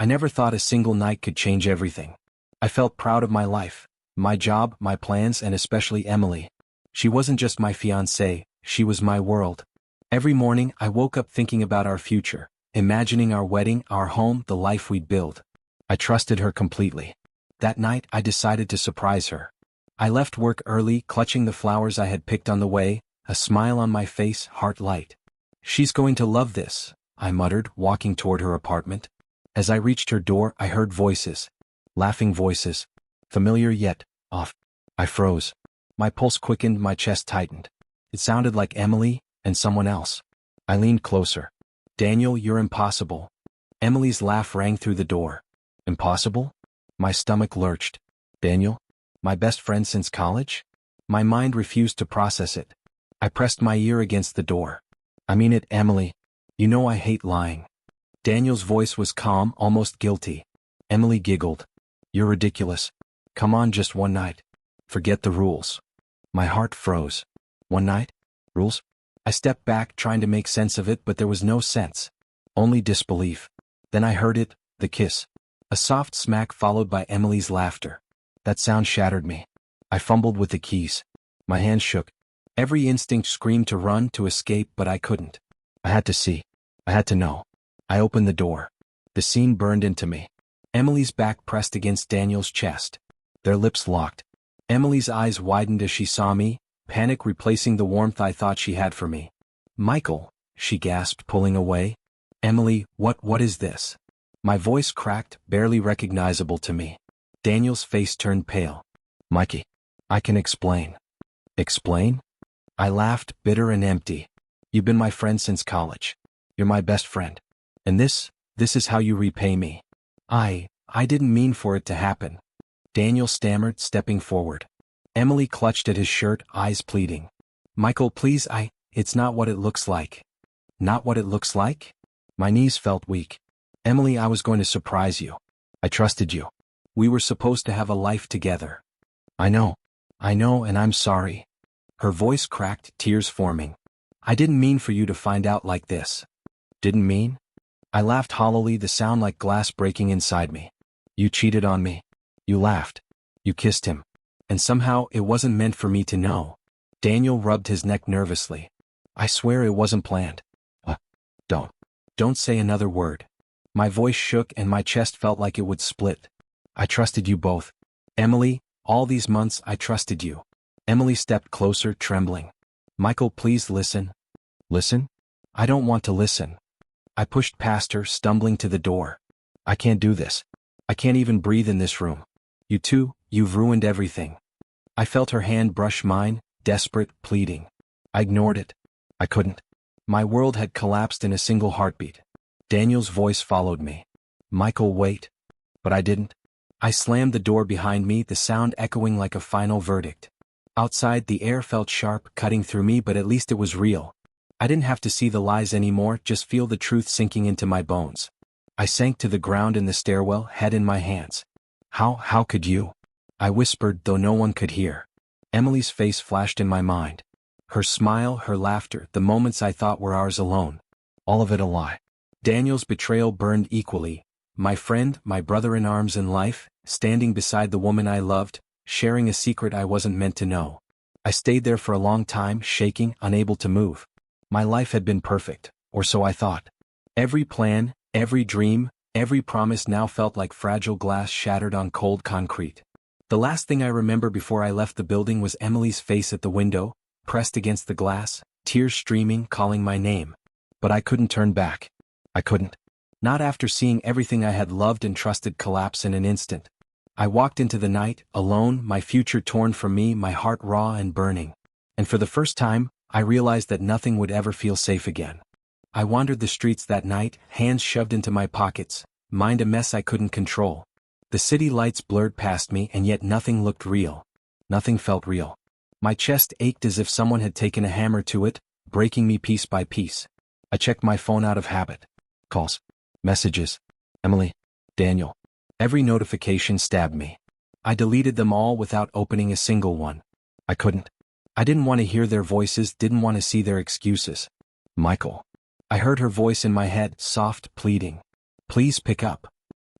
I never thought a single night could change everything. I felt proud of my life, my job, my plans, and especially Emily. She wasn't just my fiancée, she was my world. Every morning I woke up thinking about our future, imagining our wedding, our home, the life we'd build. I trusted her completely. That night I decided to surprise her. I left work early, clutching the flowers I had picked on the way, a smile on my face, heart light. "She's going to love this," I muttered, walking toward her apartment. As I reached her door, I heard voices. Laughing voices. Familiar yet off. I froze. My pulse quickened, my chest tightened. It sounded like Emily and someone else. I leaned closer. "Daniel, you're impossible." Emily's laugh rang through the door. Impossible? My stomach lurched. Daniel? My best friend since college? My mind refused to process it. I pressed my ear against the door. "I mean it, Emily. You know I hate lying." Daniel's voice was calm, almost guilty. Emily giggled. "You're ridiculous. Come on, just one night. Forget the rules." My heart froze. One night? Rules? I stepped back, trying to make sense of it, but there was no sense. Only disbelief. Then I heard it, the kiss. A soft smack followed by Emily's laughter. That sound shattered me. I fumbled with the keys. My hands shook. Every instinct screamed to run, to escape, but I couldn't. I had to see. I had to know. I opened the door. The scene burned into me. Emily's back pressed against Daniel's chest. Their lips locked. Emily's eyes widened as she saw me, panic replacing the warmth I thought she had for me. "Michael," she gasped, pulling away. "Emily, what is this?" My voice cracked, barely recognizable to me. Daniel's face turned pale. "Mikey, I can explain." "Explain?" I laughed, bitter and empty. "You've been my friend since college. You're my best friend. And this is how you repay me." I didn't mean for it to happen." Daniel stammered, stepping forward. Emily clutched at his shirt, eyes pleading. "Michael, please, it's not what it looks like." "Not what it looks like?" My knees felt weak. "Emily, I was going to surprise you. I trusted you. We were supposed to have a life together." I know, and I'm sorry." Her voice cracked, tears forming. "I didn't mean for you to find out like this." "Didn't mean?" I laughed hollowly, the sound like glass breaking inside me. "You cheated on me. You laughed. You kissed him. And somehow it wasn't meant for me to know." Daniel rubbed his neck nervously. "I swear it wasn't planned." Don't say another word." My voice shook and my chest felt like it would split. "I trusted you both. Emily, all these months I trusted you." Emily stepped closer, trembling. "Michael, please listen." "Listen? I don't want to listen." I pushed past her, stumbling to the door. "I can't do this. I can't even breathe in this room. You've ruined everything." I felt her hand brush mine, desperate, pleading. I ignored it. I couldn't. My world had collapsed in a single heartbeat. Daniel's voice followed me. "Michael, wait." But I didn't. I slammed the door behind me, the sound echoing like a final verdict. Outside, the air felt sharp, cutting through me, but at least it was real. I didn't have to see the lies anymore, just feel the truth sinking into my bones. I sank to the ground in the stairwell, head in my hands. How could you?" I whispered, though no one could hear. Emily's face flashed in my mind. Her smile, her laughter, the moments I thought were ours alone. All of it a lie. Daniel's betrayal burned equally. My friend, my brother in arms in life, standing beside the woman I loved, sharing a secret I wasn't meant to know. I stayed there for a long time, shaking, unable to move. My life had been perfect, or so I thought. Every plan, every dream, every promise now felt like fragile glass shattered on cold concrete. The last thing I remember before I left the building was Emily's face at the window, pressed against the glass, tears streaming, calling my name. But I couldn't turn back. I couldn't. Not after seeing everything I had loved and trusted collapse in an instant. I walked into the night, alone, my future torn from me, my heart raw and burning. And for the first time, I realized that nothing would ever feel safe again. I wandered the streets that night, hands shoved into my pockets, mind a mess I couldn't control. The city lights blurred past me, and yet nothing looked real. Nothing felt real. My chest ached as if someone had taken a hammer to it, breaking me piece by piece. I checked my phone out of habit. Calls. Messages. Emily. Daniel. Every notification stabbed me. I deleted them all without opening a single one. I couldn't. I didn't want to hear their voices, didn't want to see their excuses. "Michael." I heard her voice in my head, soft, pleading. "Please pick up."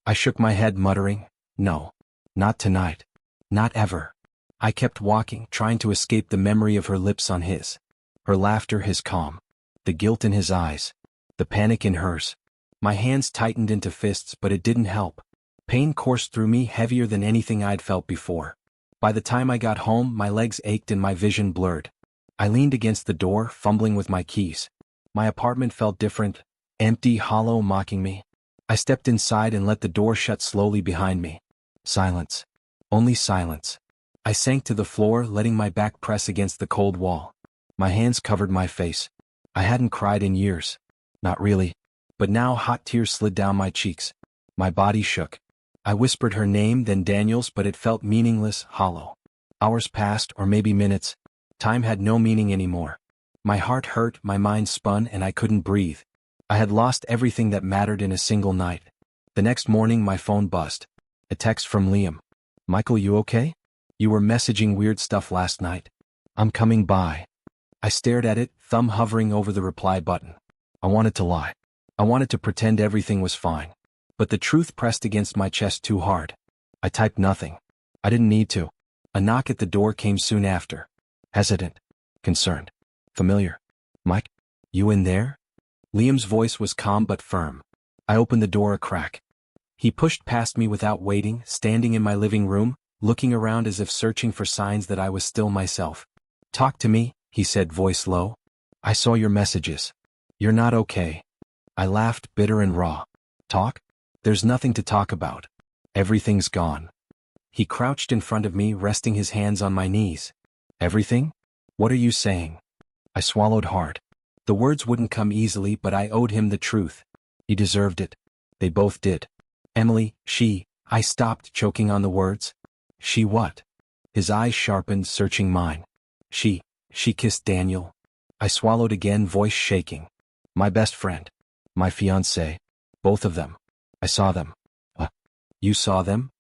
I shook my head, muttering, "No. Not tonight. Not ever." I kept walking, trying to escape the memory of her lips on his. Her laughter, his calm. The guilt in his eyes. The panic in hers. My hands tightened into fists, but it didn't help. Pain coursed through me, heavier than anything I'd felt before. By the time I got home, my legs ached and my vision blurred. I leaned against the door, fumbling with my keys. My apartment felt different, empty, hollow, mocking me. I stepped inside and let the door shut slowly behind me. Silence. Only silence. I sank to the floor, letting my back press against the cold wall. My hands covered my face. I hadn't cried in years. Not really. But now hot tears slid down my cheeks. My body shook. I whispered her name, then Daniel's, but it felt meaningless, hollow. Hours passed, or maybe minutes. Time had no meaning anymore. My heart hurt, my mind spun, and I couldn't breathe. I had lost everything that mattered in a single night. The next morning my phone buzzed. A text from Liam. "Michael, you okay? You were messaging weird stuff last night. I'm coming by." I stared at it, thumb hovering over the reply button. I wanted to lie. I wanted to pretend everything was fine. But the truth pressed against my chest too hard. I typed nothing. I didn't need to. A knock at the door came soon after. Hesitant. Concerned. Familiar. "Mike? You in there?" Liam's voice was calm but firm. I opened the door a crack. He pushed past me without waiting, standing in my living room, looking around as if searching for signs that I was still myself. "Talk to me," he said, voice low. "I saw your messages. You're not okay." I laughed, bitter and raw. "Talk? There's nothing to talk about. Everything's gone." He crouched in front of me, resting his hands on my knees. "Everything? What are you saying?" I swallowed hard. The words wouldn't come easily, but I owed him the truth. He deserved it. They both did. "Emily, I stopped, choking on the words. "She what?" His eyes sharpened, searching mine. She kissed Daniel." I swallowed again, voice shaking. "My best friend. My fiancée. Both of them. I saw them." You saw them?"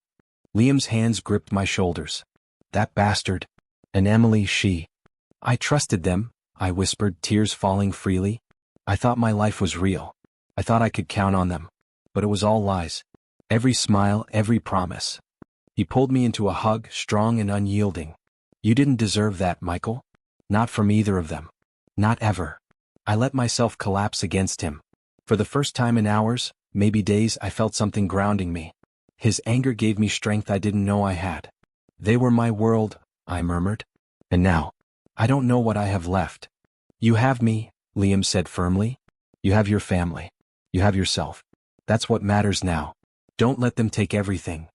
Liam's hands gripped my shoulders. "That bastard. And Emily, I trusted them," I whispered, tears falling freely. "I thought my life was real. I thought I could count on them. But it was all lies. Every smile, every promise." He pulled me into a hug, strong and unyielding. "You didn't deserve that, Michael. Not from either of them. Not ever." I let myself collapse against him. For the first time in hours, maybe days, I felt something grounding me. His anger gave me strength I didn't know I had. "They were my world," I murmured. "And now, I don't know what I have left." "You have me," Liam said firmly. "You have your family. You have yourself. That's what matters now. Don't let them take everything."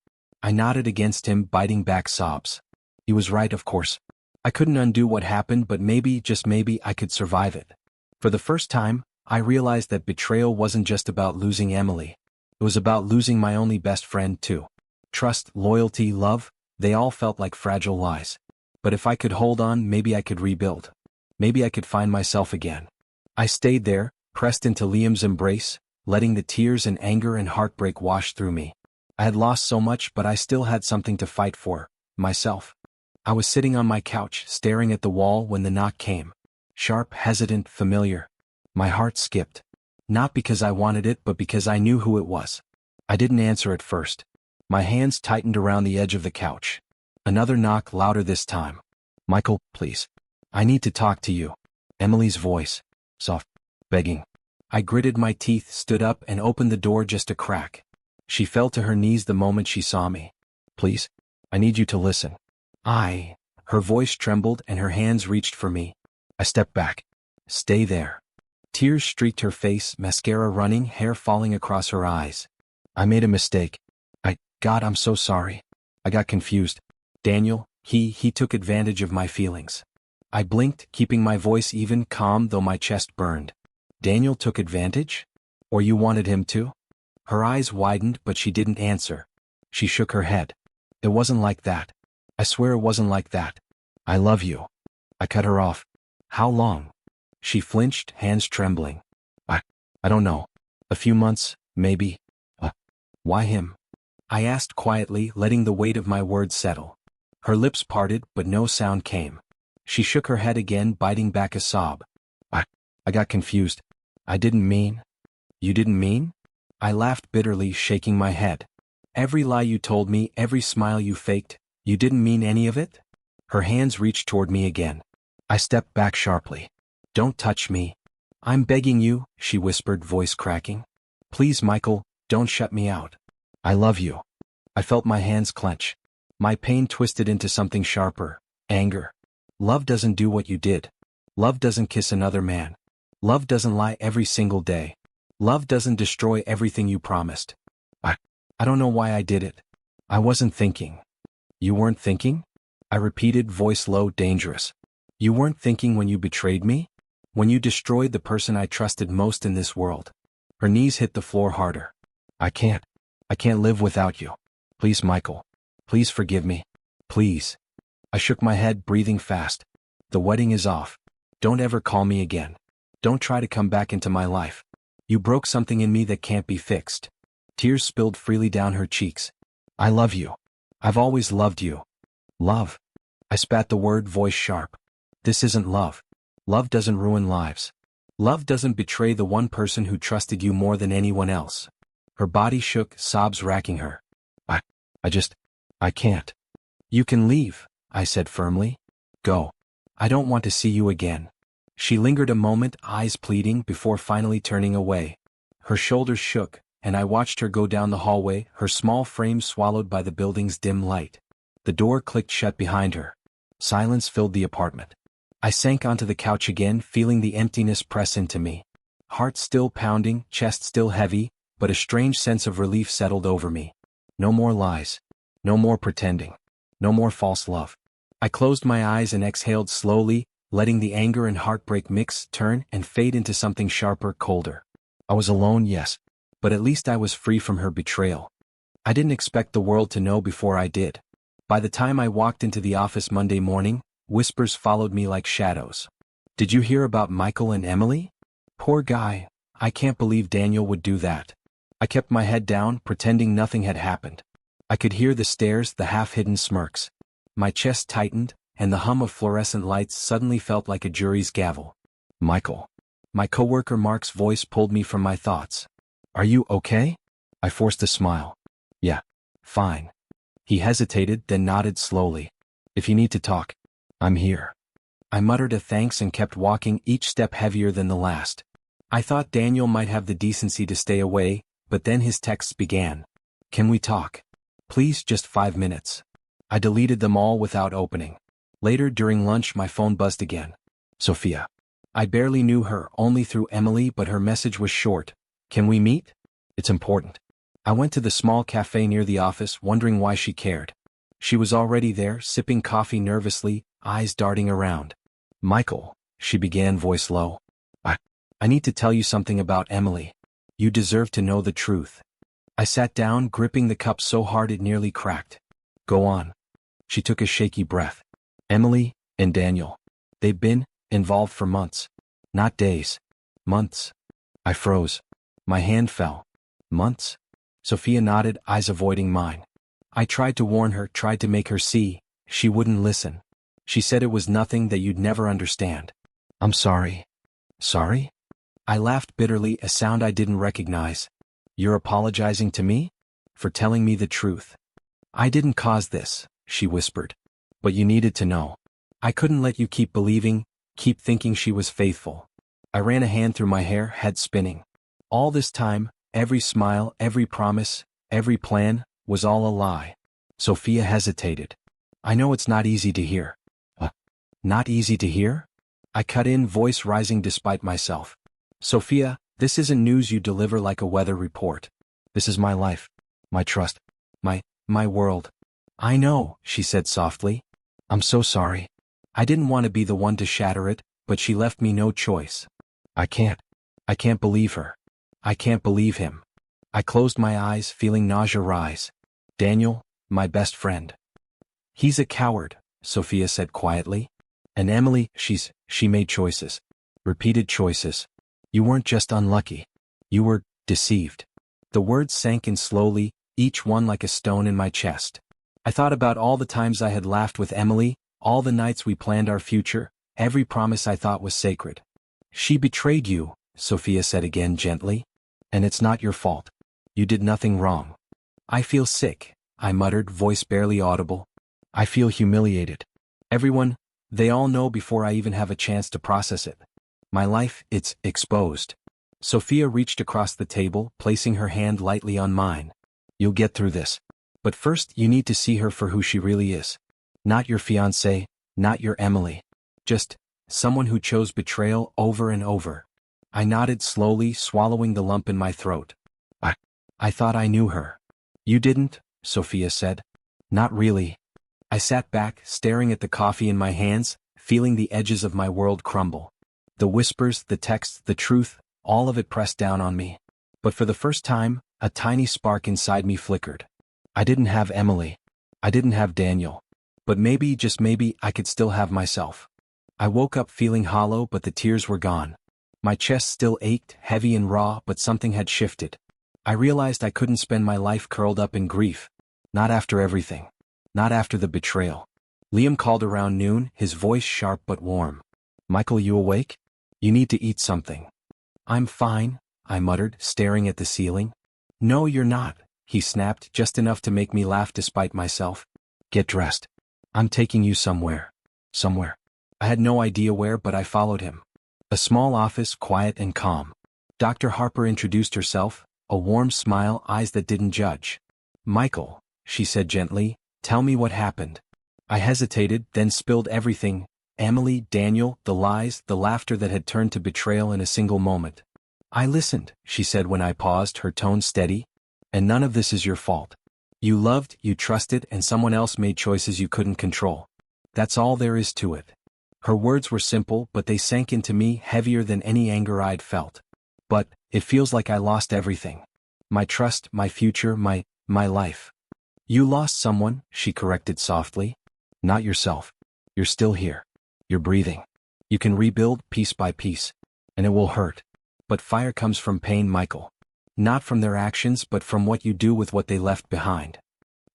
I nodded against him, biting back sobs. He was right, of course. I couldn't undo what happened, but maybe, just maybe, I could survive it. For the first time, I realized that betrayal wasn't just about losing Emily. It was about losing my only best friend, too. Trust, loyalty, love, they all felt like fragile lies. But if I could hold on, maybe I could rebuild. Maybe I could find myself again. I stayed there, pressed into Liam's embrace, letting the tears and anger and heartbreak wash through me. I had lost so much, but I still had something to fight for, myself. I was sitting on my couch, staring at the wall when the knock came. Sharp, hesitant, familiar. My heart skipped. Not because I wanted it, but because I knew who it was. I didn't answer at first. My hands tightened around the edge of the couch. Another knock, louder this time. "Michael, please. I need to talk to you." Emily's voice. Soft. Begging. I gritted my teeth, stood up, and opened the door just a crack. She fell to her knees the moment she saw me. "Please. I need you to listen." Her voice trembled and her hands reached for me. I stepped back. "Stay there." Tears streaked her face, mascara running, hair falling across her eyes. "I made a mistake. God, I'm so sorry. I got confused. Daniel, he took advantage of my feelings." I blinked, keeping my voice even, calm though my chest burned. "Daniel took advantage? Or you wanted him to?" Her eyes widened, but she didn't answer. She shook her head. "It wasn't like that. I swear it wasn't like that. I love you." I cut her off. "How long?" She flinched, hands trembling. I don't know. A few months, maybe." Why him?" I asked quietly, letting the weight of my words settle. Her lips parted, but no sound came. She shook her head again, biting back a sob. I got confused. I didn't mean." "You didn't mean?" I laughed bitterly, shaking my head. Every lie you told me, every smile you faked, you didn't mean any of it? Her hands reached toward me again. I stepped back sharply. Don't touch me. I'm begging you, she whispered, voice cracking. Please, Michael, don't shut me out. I love you. I felt my hands clench. My pain twisted into something sharper, anger. Love doesn't do what you did. Love doesn't kiss another man. Love doesn't lie every single day. Love doesn't destroy everything you promised. I don't know why I did it. I wasn't thinking. You weren't thinking? I repeated, voice low, dangerous. You weren't thinking when you betrayed me? When you destroyed the person I trusted most in this world? Her knees hit the floor harder. I can't live without you. Please, Michael. Please forgive me. Please. I shook my head, breathing fast. The wedding is off. Don't ever call me again. Don't try to come back into my life. You broke something in me that can't be fixed. Tears spilled freely down her cheeks. I love you. I've always loved you. Love. I spat the word, voice sharp. This isn't love. Love doesn't ruin lives. Love doesn't betray the one person who trusted you more than anyone else. Her body shook, sobs racking her. I can't. You can leave, I said firmly. Go. I don't want to see you again. She lingered a moment, eyes pleading, before finally turning away. Her shoulders shook, and I watched her go down the hallway, her small frame swallowed by the building's dim light. The door clicked shut behind her. Silence filled the apartment. I sank onto the couch again, feeling the emptiness press into me. Heart still pounding, chest still heavy, but a strange sense of relief settled over me. No more lies. No more pretending. No more false love. I closed my eyes and exhaled slowly, letting the anger and heartbreak mix, turn, and fade into something sharper, colder. I was alone, yes, but at least I was free from her betrayal. I didn't expect the world to know before I did. By the time I walked into the office Monday morning, whispers followed me like shadows. Did you hear about Michael and Emily? Poor guy, I can't believe Daniel would do that. I kept my head down, pretending nothing had happened. I could hear the stares, the half-hidden smirks. My chest tightened, and the hum of fluorescent lights suddenly felt like a jury's gavel. Michael. My coworker Mark's voice pulled me from my thoughts. Are you okay? I forced a smile. Yeah, fine. He hesitated, then nodded slowly. If you need to talk, I'm here. I muttered a thanks and kept walking, each step heavier than the last. I thought Daniel might have the decency to stay away, but then his texts began. Can we talk? Please, just 5 minutes. I deleted them all without opening. Later during lunch my phone buzzed again. Sophia. I barely knew her, only through Emily, but her message was short. Can we meet? It's important. I went to the small cafe near the office, wondering why she cared. She was already there, sipping coffee nervously, eyes darting around. Michael, she began, voice low. I need to tell you something about Emily. You deserve to know the truth. I sat down, gripping the cup so hard it nearly cracked. Go on. She took a shaky breath. Emily and Daniel. They've been involved for months. Not days. Months. I froze. My hand fell. Months? Sophia nodded, eyes avoiding mine. I tried to warn her, tried to make her see. She wouldn't listen. She said it was nothing, that you'd never understand. I'm sorry. Sorry? I laughed bitterly, a sound I didn't recognize. You're apologizing to me? For telling me the truth. I didn't cause this, she whispered. But you needed to know. I couldn't let you keep believing, keep thinking she was faithful. I ran a hand through my hair, head spinning. All this time, every smile, every promise, every plan, was all a lie. Sophia hesitated. I know it's not easy to hear. Not easy to hear? I cut in, voice rising despite myself. Sophia, this isn't news you deliver like a weather report. This is my life. My trust. My world. I know, she said softly. I'm so sorry. I didn't want to be the one to shatter it, but she left me no choice. I can't believe her. I can't believe him. I closed my eyes, feeling nausea rise. Daniel, my best friend. He's a coward, Sophia said quietly. And Emily, she made choices. Repeated choices. You weren't just unlucky. You were deceived. The words sank in slowly, each one like a stone in my chest. I thought about all the times I had laughed with Emily, all the nights we planned our future, every promise I thought was sacred. She betrayed you, Sophia said again gently. And it's not your fault. You did nothing wrong. I feel sick, I muttered, voice barely audible. I feel humiliated. Everyone, they all know before I even have a chance to process it. My life, it's exposed. Sophia reached across the table, placing her hand lightly on mine. You'll get through this. But first you need to see her for who she really is. Not your fiancée, not your Emily. Just someone who chose betrayal over and over. I nodded slowly, swallowing the lump in my throat. I thought I knew her. You didn't, Sophia said. Not really. I sat back, staring at the coffee in my hands, feeling the edges of my world crumble. The whispers, the texts, the truth, all of it pressed down on me. But for the first time, a tiny spark inside me flickered. I didn't have Emily. I didn't have Daniel. But maybe, just maybe, I could still have myself. I woke up feeling hollow, but the tears were gone. My chest still ached, heavy and raw, but something had shifted. I realized I couldn't spend my life curled up in grief. Not after everything. Not after the betrayal. Liam called around noon, his voice sharp but warm. Michael, you awake? You need to eat something. I'm fine, I muttered, staring at the ceiling. No, you're not, he snapped, just enough to make me laugh despite myself. Get dressed. I'm taking you somewhere. Somewhere. I had no idea where, but I followed him. A small office, quiet and calm. Dr. Harper introduced herself, a warm smile, eyes that didn't judge. Michael, she said gently, tell me what happened. I hesitated, then spilled everything. Emily, Daniel, the lies, the laughter that had turned to betrayal in a single moment. I listened, she said when I paused, her tone steady. And none of this is your fault. You loved, you trusted, and someone else made choices you couldn't control. That's all there is to it. Her words were simple, but they sank into me, heavier than any anger I'd felt. But it feels like I lost everything. My trust, my future, my life. You lost someone, she corrected softly. Not yourself. You're still here. You're breathing. You can rebuild piece by piece. And it will hurt. But fire comes from pain, Michael. Not from their actions, but from what you do with what they left behind.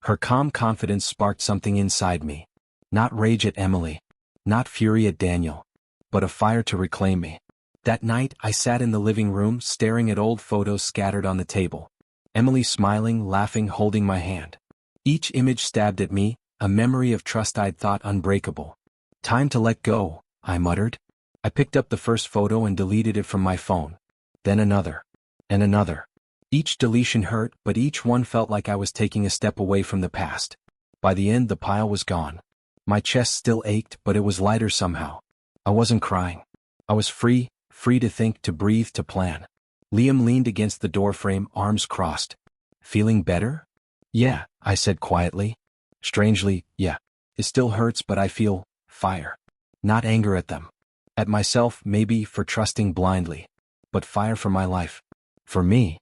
Her calm confidence sparked something inside me. Not rage at Emily. Not fury at Daniel. But a fire to reclaim me. That night, I sat in the living room, staring at old photos scattered on the table. Emily smiling, laughing, holding my hand. Each image stabbed at me, a memory of trust I'd thought unbreakable. Time to let go, I muttered. I picked up the first photo and deleted it from my phone. Then another. And another. Each deletion hurt, but each one felt like I was taking a step away from the past. By the end, the pile was gone. My chest still ached, but it was lighter somehow. I wasn't crying. I was free to think, to breathe, to plan. Liam leaned against the doorframe, arms crossed. Feeling better? Yeah, I said quietly. Strangely, yeah. It still hurts, but I feel fire. Not anger at them. At myself, maybe, for trusting blindly. But fire for my life. For me.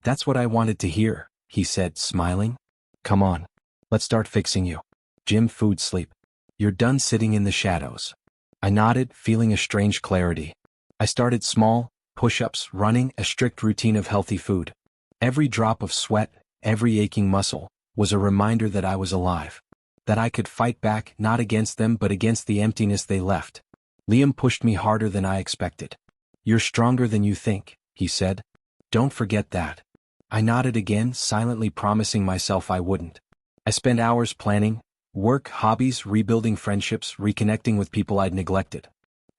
That's what I wanted to hear, he said, smiling. Come on. Let's start fixing you. Gym, food, sleep. You're done sitting in the shadows. I nodded, feeling a strange clarity. I started small, push-ups, running, a strict routine of healthy food. Every drop of sweat, every aching muscle, was a reminder that I was alive. That I could fight back, not against them but against the emptiness they left. Liam pushed me harder than I expected. You're stronger than you think, he said. Don't forget that. I nodded again, silently promising myself I wouldn't. I spent hours planning, work, hobbies, rebuilding friendships, reconnecting with people I'd neglected.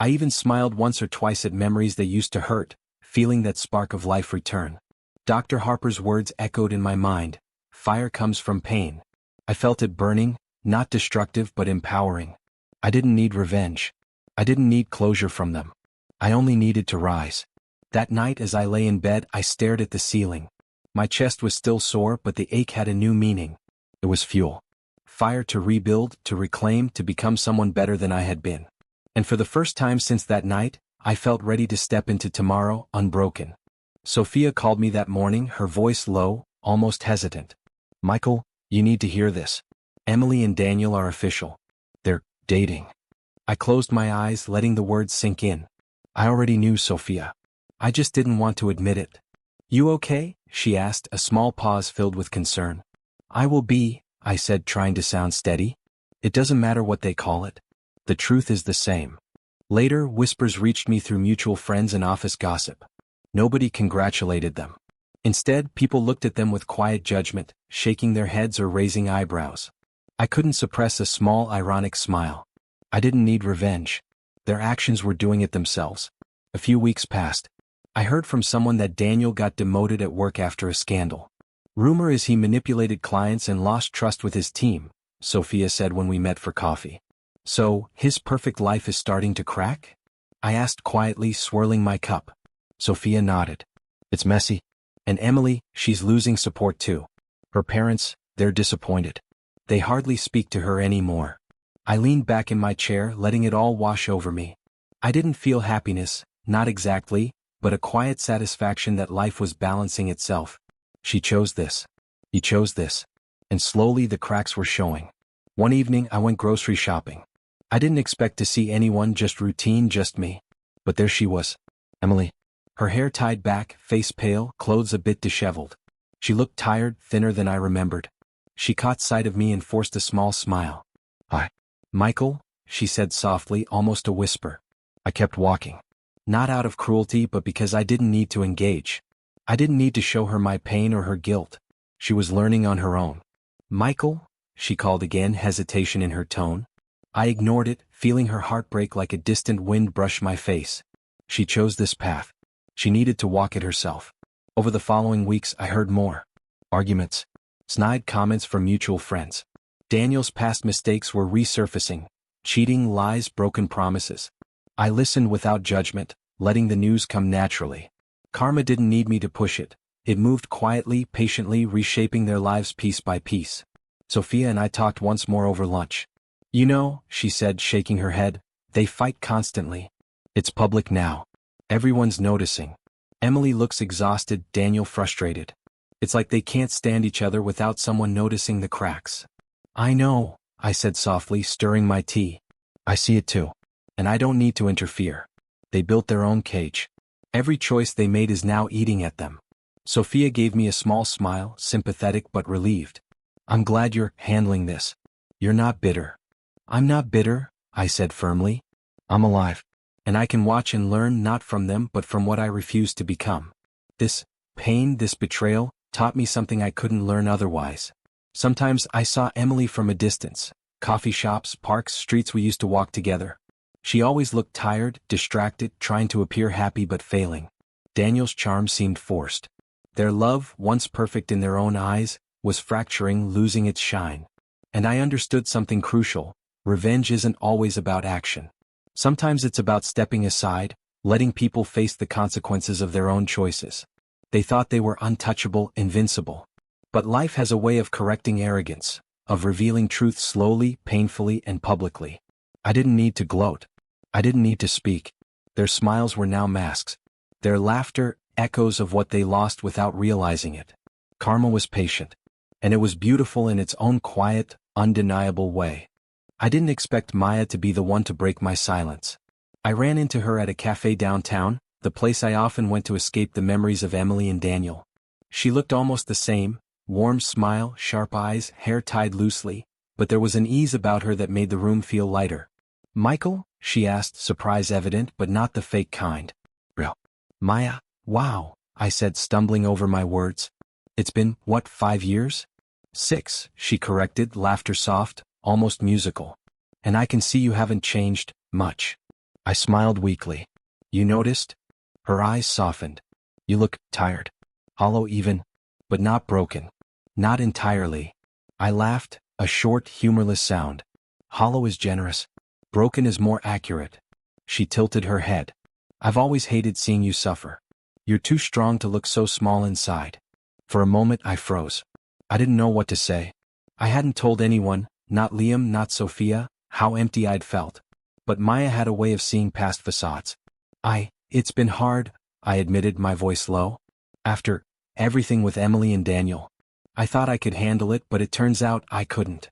I even smiled once or twice at memories that used to hurt, feeling that spark of life return. Dr. Harper's words echoed in my mind. Fire comes from pain. I felt it burning, not destructive but empowering. I didn't need revenge. I didn't need closure from them. I only needed to rise. That night as I lay in bed, I stared at the ceiling. My chest was still sore, but the ache had a new meaning. It was fuel. Fire to rebuild, to reclaim, to become someone better than I had been. And for the first time since that night, I felt ready to step into tomorrow, unbroken. Sophia called me that morning, her voice low, almost hesitant. Michael, you need to hear this. Emily and Daniel are official. They're dating. I closed my eyes, letting the words sink in. I already knew, Sophia. I just didn't want to admit it. You okay? She asked, a small pause filled with concern. I will be, I said, trying to sound steady. It doesn't matter what they call it. The truth is the same. Later, whispers reached me through mutual friends and office gossip. Nobody congratulated them. Instead, people looked at them with quiet judgment, shaking their heads or raising eyebrows. I couldn't suppress a small, ironic smile. I didn't need revenge. Their actions were doing it themselves. A few weeks passed. I heard from someone that Daniel got demoted at work after a scandal. Rumor is he manipulated clients and lost trust with his team, Sophia said when we met for coffee. So, his perfect life is starting to crack? I asked quietly, swirling my cup. Sophia nodded. It's messy. And Emily, she's losing support too. Her parents, they're disappointed. They hardly speak to her anymore. I leaned back in my chair, letting it all wash over me. I didn't feel happiness, not exactly, but a quiet satisfaction that life was balancing itself. She chose this. He chose this. And slowly the cracks were showing. One evening I went grocery shopping. I didn't expect to see anyone, just routine, just me. But there she was. Emily. Her hair tied back, face pale, clothes a bit disheveled. She looked tired, thinner than I remembered. She caught sight of me and forced a small smile. Hi. Michael, she said softly, almost a whisper. I kept walking. Not out of cruelty, but because I didn't need to engage. I didn't need to show her my pain or her guilt. She was learning on her own. Michael, she called again, hesitation in her tone. I ignored it, feeling her heart break like a distant wind brush my face. She chose this path. She needed to walk it herself. Over the following weeks I heard more. Arguments. Snide comments from mutual friends. Daniel's past mistakes were resurfacing. Cheating, lies, broken promises. I listened without judgment, letting the news come naturally. Karma didn't need me to push it. It moved quietly, patiently, reshaping their lives piece by piece. Sophia and I talked once more over lunch. You know, she said, shaking her head, they fight constantly. It's public now. Everyone's noticing. Emily looks exhausted, Daniel frustrated. It's like they can't stand each other without someone noticing the cracks. I know, I said softly, stirring my tea. I see it too. And I don't need to interfere. They built their own cage. Every choice they made is now eating at them. Sophia gave me a small smile, sympathetic but relieved. I'm glad you're handling this. You're not bitter. I'm not bitter, I said firmly. I'm alive. And I can watch and learn not from them but from what I refuse to become. This pain, this betrayal, taught me something I couldn't learn otherwise. Sometimes I saw Emily from a distance. Coffee shops, parks, streets we used to walk together. She always looked tired, distracted, trying to appear happy but failing. Daniel's charm seemed forced. Their love, once perfect in their own eyes, was fracturing, losing its shine. And I understood something crucial. Revenge isn't always about action. Sometimes it's about stepping aside, letting people face the consequences of their own choices. They thought they were untouchable, invincible. But life has a way of correcting arrogance, of revealing truth slowly, painfully, and publicly. I didn't need to gloat. I didn't need to speak. Their smiles were now masks. Their laughter, echoes of what they lost without realizing it. Karma was patient. And it was beautiful in its own quiet, undeniable way. I didn't expect Maya to be the one to break my silence. I ran into her at a cafe downtown, the place I often went to escape the memories of Emily and Daniel. She looked almost the same, warm smile, sharp eyes, hair tied loosely, but there was an ease about her that made the room feel lighter. Michael? She asked, surprise evident but not the fake kind. Real. Maya? Wow, I said, stumbling over my words. It's been, what, 5 years? 6, she corrected, laughter soft, almost musical. And I can see you haven't changed much. I smiled weakly. You noticed? Her eyes softened. You look tired. Hollow even, but not broken. Not entirely. I laughed, a short, humorless sound. Hollow is generous. Broken is more accurate. She tilted her head. I've always hated seeing you suffer. You're too strong to look so small inside. For a moment I froze. I didn't know what to say. I hadn't told anyone, not Liam, not Sophia, how empty I'd felt. But Maya had a way of seeing past facades. It's been hard, I admitted, my voice low. After everything with Emily and Daniel. I thought I could handle it, but it turns out I couldn't.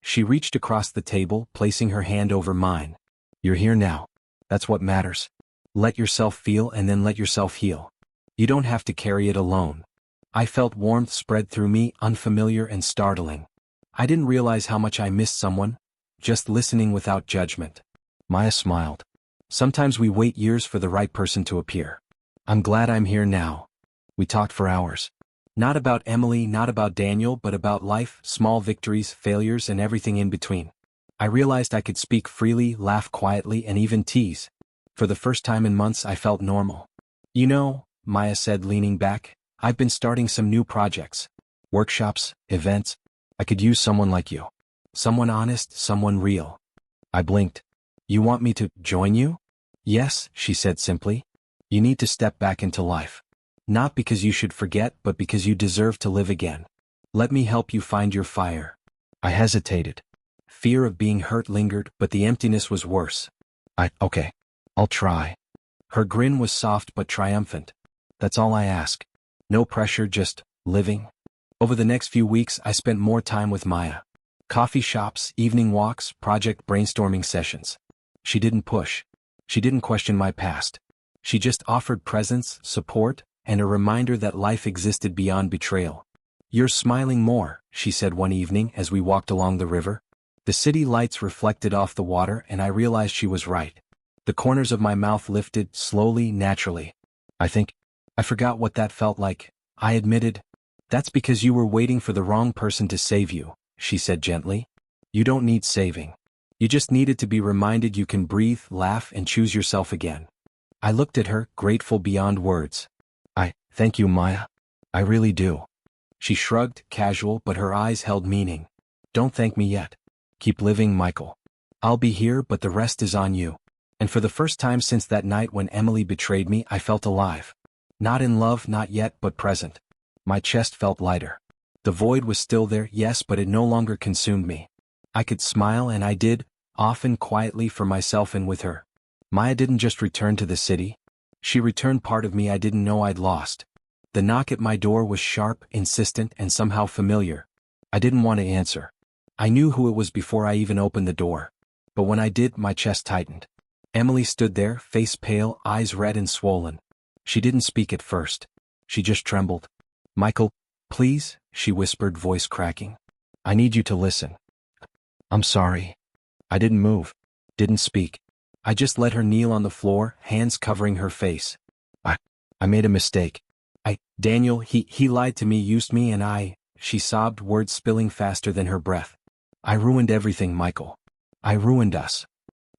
She reached across the table, placing her hand over mine. You're here now. That's what matters. Let yourself feel and then let yourself heal. You don't have to carry it alone. I felt warmth spread through me, unfamiliar and startling. I didn't realize how much I missed someone, just listening without judgment. Maya smiled. Sometimes we wait years for the right person to appear. I'm glad I'm here now. We talked for hours. Not about Emily, not about Daniel, but about life, small victories, failures, and everything in between. I realized I could speak freely, laugh quietly, and even tease. For the first time in months, I felt normal. You know, Maya said, leaning back, I've been starting some new projects. Workshops, events. I could use someone like you. Someone honest, someone real. I blinked. You want me to join you? Yes, she said simply. You need to step back into life. Not because you should forget, but because you deserve to live again. Let me help you find your fire. I hesitated. Fear of being hurt lingered, but the emptiness was worse. Okay. I'll try. Her grin was soft but triumphant. That's all I ask. No pressure, just living. Over the next few weeks, I spent more time with Maya. Coffee shops, evening walks, project brainstorming sessions. She didn't push. She didn't question my past. She just offered presence, support, and a reminder that life existed beyond betrayal. You're smiling more, she said one evening as we walked along the river. The city lights reflected off the water and I realized she was right. The corners of my mouth lifted, slowly, naturally. I forgot what that felt like, I admitted. That's because you were waiting for the wrong person to save you, she said gently. You don't need saving. You just needed to be reminded you can breathe, laugh, and choose yourself again. I looked at her, grateful beyond words. Thank you, Maya. I really do. She shrugged, casual, but her eyes held meaning. Don't thank me yet. Keep living, Michael. I'll be here, but the rest is on you. And for the first time since that night when Emily betrayed me, I felt alive. Not in love, not yet, but present. My chest felt lighter. The void was still there, yes, but it no longer consumed me. I could smile, and I did, often quietly for myself and with her. Maya didn't just return to the city. She returned part of me I didn't know I'd lost. The knock at my door was sharp, insistent, and somehow familiar. I didn't want to answer. I knew who it was before I even opened the door. But when I did, my chest tightened. Emily stood there, face pale, eyes red and swollen. She didn't speak at first. She just trembled. Michael, please, she whispered, voice cracking. I need you to listen. I'm sorry. I didn't move. Didn't speak. I just let her kneel on the floor, hands covering her face. I made a mistake. Daniel, he lied to me, used me, and she sobbed, words spilling faster than her breath. I ruined everything, Michael. I ruined us.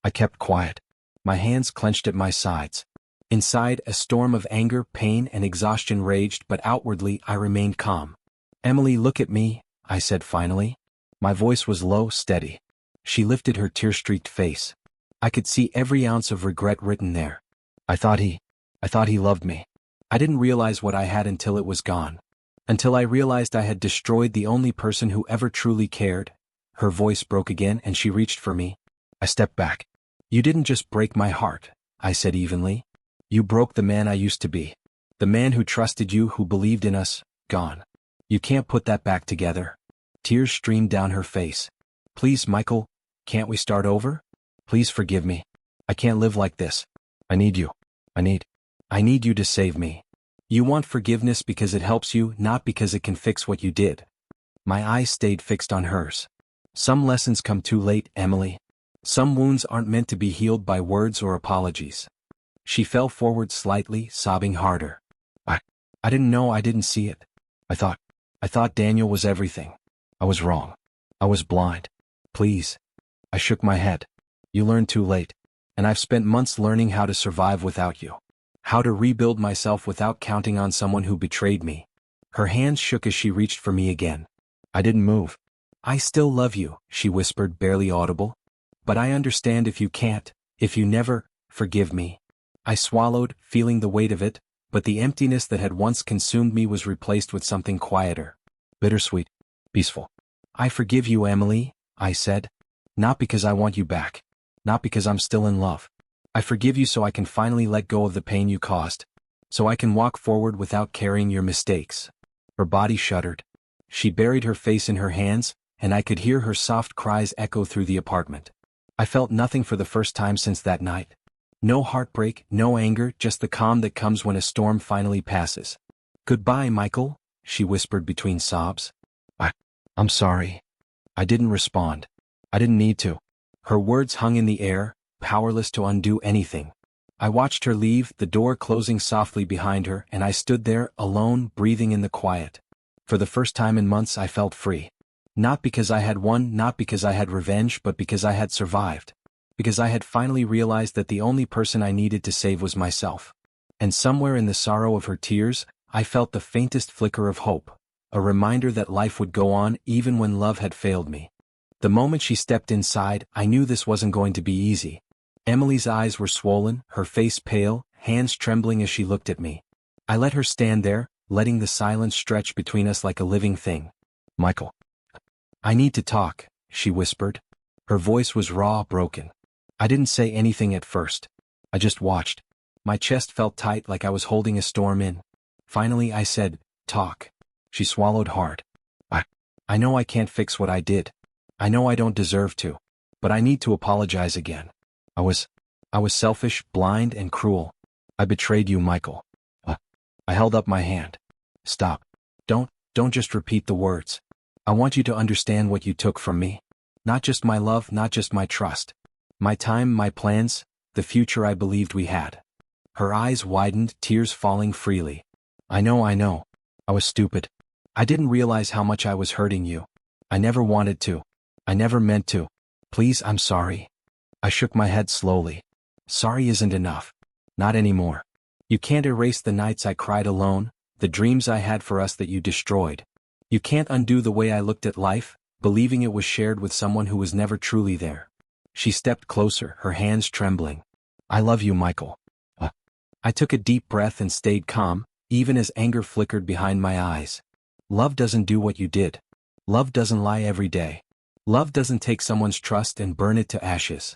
I kept quiet. My hands clenched at my sides. Inside, a storm of anger, pain, and exhaustion raged, but outwardly, I remained calm. Emily, look at me, I said finally. My voice was low, steady. She lifted her tear-streaked face. I could see every ounce of regret written there. I thought he loved me. I didn't realize what I had until it was gone. Until I realized I had destroyed the only person who ever truly cared. Her voice broke again and she reached for me. I stepped back. You didn't just break my heart, I said evenly. You broke the man I used to be. The man who trusted you, who believed in us, gone. You can't put that back together. Tears streamed down her face. Please, Michael, can't we start over? Please forgive me. I can't live like this. I need you. I need you to save me. You want forgiveness because it helps you, not because it can fix what you did. My eyes stayed fixed on hers. Some lessons come too late, Emily. Some wounds aren't meant to be healed by words or apologies. She fell forward slightly, sobbing harder. I didn't know, I didn't see it. I thought Daniel was everything. I was wrong. I was blind. Please. I shook my head. You learned too late. And I've spent months learning how to survive without you. How to rebuild myself without counting on someone who betrayed me. Her hands shook as she reached for me again. I didn't move. I still love you, she whispered, barely audible. But I understand if you can't, if you never, forgive me. I swallowed, feeling the weight of it, but the emptiness that had once consumed me was replaced with something quieter. Bittersweet. Peaceful. I forgive you, Emily, I said. Not because I want you back. Not because I'm still in love. I forgive you so I can finally let go of the pain you caused. So I can walk forward without carrying your mistakes. Her body shuddered. She buried her face in her hands, and I could hear her soft cries echo through the apartment. I felt nothing for the first time since that night. No heartbreak, no anger, just the calm that comes when a storm finally passes. Goodbye, Michael, she whispered between sobs. I'm sorry. I didn't respond. I didn't need to. Her words hung in the air, powerless to undo anything. I watched her leave, the door closing softly behind her, and I stood there, alone, breathing in the quiet. For the first time in months I felt free. Not because I had won, not because I had revenge, but because I had survived. Because I had finally realized that the only person I needed to save was myself. And somewhere in the sorrow of her tears, I felt the faintest flicker of hope, a reminder that life would go on even when love had failed me. The moment she stepped inside, I knew this wasn't going to be easy. Emily's eyes were swollen, her face pale, hands trembling as she looked at me. I let her stand there, letting the silence stretch between us like a living thing. "Michael. I need to talk," she whispered. Her voice was raw, broken. I didn't say anything at first. I just watched. My chest felt tight like I was holding a storm in. Finally I said, "Talk." She swallowed hard. I know I can't fix what I did. I know I don't deserve to. But I need to apologize again. I was selfish, blind, and cruel. I betrayed you, Michael. I held up my hand. "Stop. Don't just repeat the words. I want you to understand what you took from me. Not just my love, not just my trust. My time, my plans, the future I believed we had." Her eyes widened, tears falling freely. I know. I was stupid. I didn't realize how much I was hurting you. I never wanted to. I never meant to. Please, I'm sorry. I shook my head slowly. Sorry isn't enough. Not anymore. You can't erase the nights I cried alone, the dreams I had for us that you destroyed. You can't undo the way I looked at life, believing it was shared with someone who was never truly there. She stepped closer, her hands trembling. I love you, Michael. I took a deep breath and stayed calm, even as anger flickered behind my eyes. Love doesn't do what you did. Love doesn't lie every day. Love doesn't take someone's trust and burn it to ashes.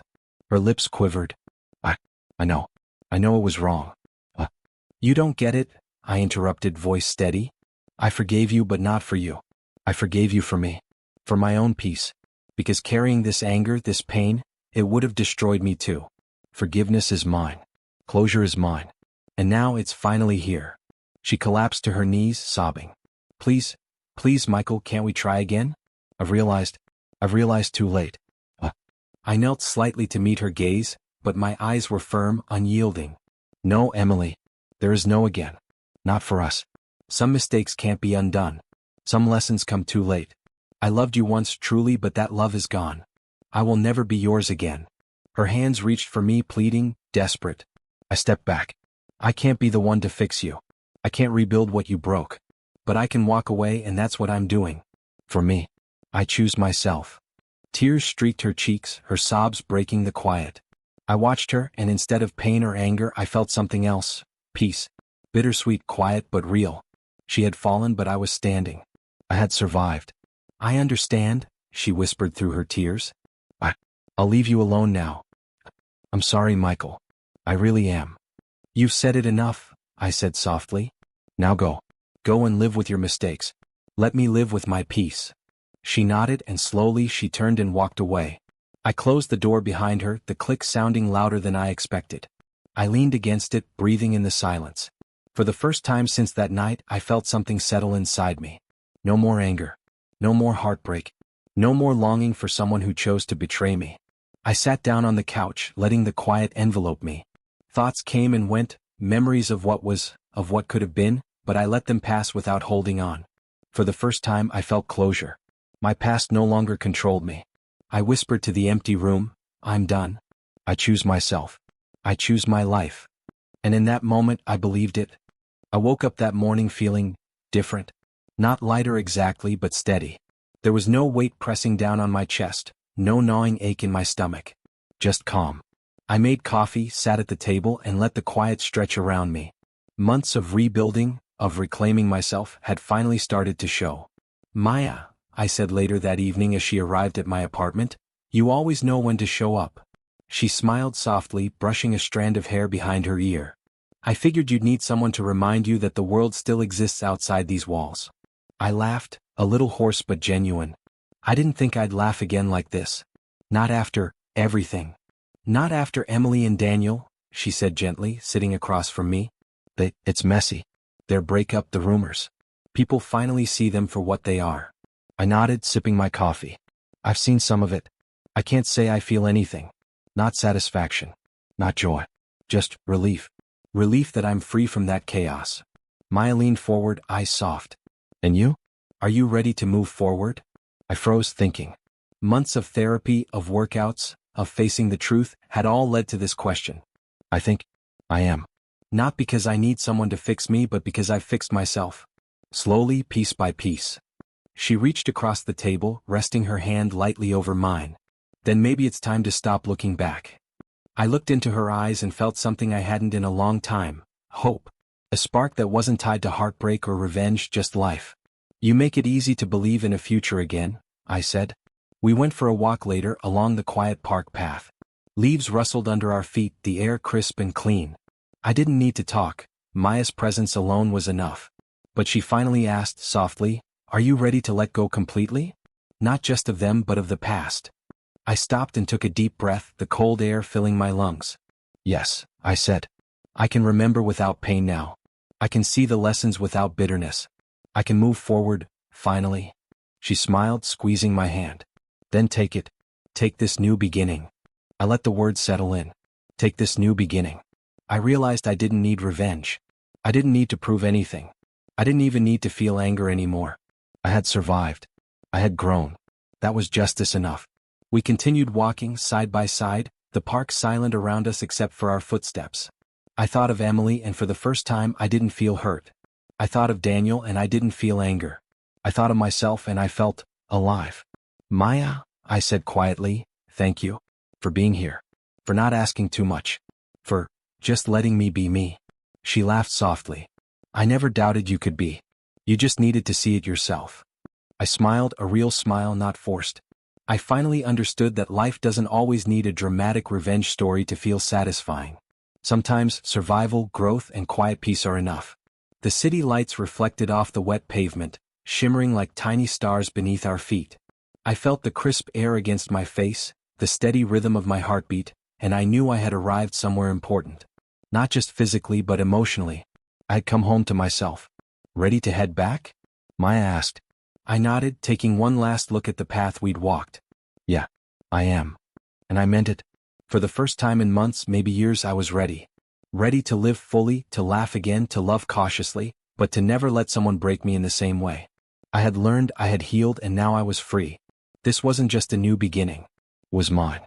Her lips quivered. I know. I know it was wrong. You don't get it, I interrupted, voice steady. I forgave you, but not for you. I forgave you for me. For my own peace. Because carrying this anger, this pain, it would have destroyed me too. Forgiveness is mine. Closure is mine. And now it's finally here. She collapsed to her knees, sobbing. Please, Michael, can't we try again? I've realized too late. I knelt slightly to meet her gaze, but my eyes were firm, unyielding. No, Emily. There is no again. Not for us. Some mistakes can't be undone. Some lessons come too late. I loved you once truly, but that love is gone. I will never be yours again. Her hands reached for me, pleading, desperate. I stepped back. I can't be the one to fix you. I can't rebuild what you broke. But I can walk away, and that's what I'm doing. For me. I choose myself. Tears streaked her cheeks, her sobs breaking the quiet. I watched her, and instead of pain or anger, I felt something else. Peace. Bittersweet, quiet, but real. She had fallen, but I was standing. I had survived. I understand, she whispered through her tears. I'll leave you alone now. I'm sorry, Michael. I really am. You've said it enough, I said softly. Now go. Go and live with your mistakes. Let me live with my peace. She nodded, and slowly she turned and walked away. I closed the door behind her, the click sounding louder than I expected. I leaned against it, breathing in the silence. For the first time since that night, I felt something settle inside me. No more anger. No more heartbreak. No more longing for someone who chose to betray me. I sat down on the couch, letting the quiet envelope me. Thoughts came and went, memories of what was, of what could have been, but I let them pass without holding on. For the first time, I felt closure. My past no longer controlled me. I whispered to the empty room, I'm done. I choose myself. I choose my life. And in that moment, I believed it. I woke up that morning feeling different. Not lighter exactly, but steady. There was no weight pressing down on my chest, no gnawing ache in my stomach. Just calm. I made coffee, sat at the table, and let the quiet stretch around me. Months of rebuilding, of reclaiming myself, had finally started to show. Maya, I said later that evening as she arrived at my apartment, you always know when to show up. She smiled softly, brushing a strand of hair behind her ear. I figured you'd need someone to remind you that the world still exists outside these walls. I laughed, a little hoarse but genuine. I didn't think I'd laugh again like this. Not after everything. Not after Emily and Daniel, she said gently, sitting across from me. It's messy. Their breakup, the rumors. People finally see them for what they are. I nodded, sipping my coffee. I've seen some of it. I can't say I feel anything. Not satisfaction. Not joy. Just relief. Relief that I'm free from that chaos. Maya leaned forward, eyes soft. And you? Are you ready to move forward? I froze thinking. Months of therapy, of workouts, of facing the truth, had all led to this question. I think I am. Not because I need someone to fix me, but because I've fixed myself. Slowly, piece by piece. She reached across the table, resting her hand lightly over mine. Then maybe it's time to stop looking back. I looked into her eyes and felt something I hadn't in a long time. Hope. A spark that wasn't tied to heartbreak or revenge, just life. You make it easy to believe in a future again, I said. We went for a walk later along the quiet park path. Leaves rustled under our feet, the air crisp and clean. I didn't need to talk, Maya's presence alone was enough. But she finally asked softly, "Are you ready to let go completely? Not just of them but of the past." I stopped and took a deep breath, the cold air filling my lungs. "Yes," I said. "I can remember without pain now. I can see the lessons without bitterness. I can move forward, finally." She smiled, squeezing my hand. "Then take it. Take this new beginning." I let the words settle in. Take this new beginning. I realized I didn't need revenge. I didn't need to prove anything. I didn't even need to feel anger anymore. I had survived. I had grown. That was justice enough. We continued walking, side by side, the park silent around us except for our footsteps. I thought of Emily, and for the first time I didn't feel hurt. I thought of Daniel, and I didn't feel anger. I thought of myself, and I felt alive. "Maya," I said quietly, "thank you. For being here. For not asking too much. For just letting me be me." She laughed softly. "I never doubted you could be. You just needed to see it yourself." I smiled, a real smile, not forced. I finally understood that life doesn't always need a dramatic revenge story to feel satisfying. Sometimes survival, growth, and quiet peace are enough. The city lights reflected off the wet pavement, shimmering like tiny stars beneath our feet. I felt the crisp air against my face, the steady rhythm of my heartbeat, and I knew I had arrived somewhere important. Not just physically but emotionally. I had come home to myself. "Ready to head back?" Maya asked. I nodded, taking one last look at the path we'd walked. "Yeah, I am." And I meant it. For the first time in months, maybe years, I was ready. Ready to live fully, to laugh again, to love cautiously, but to never let someone break me in the same way. I had learned, I had healed, and now I was free. This wasn't just a new beginning. It was mine.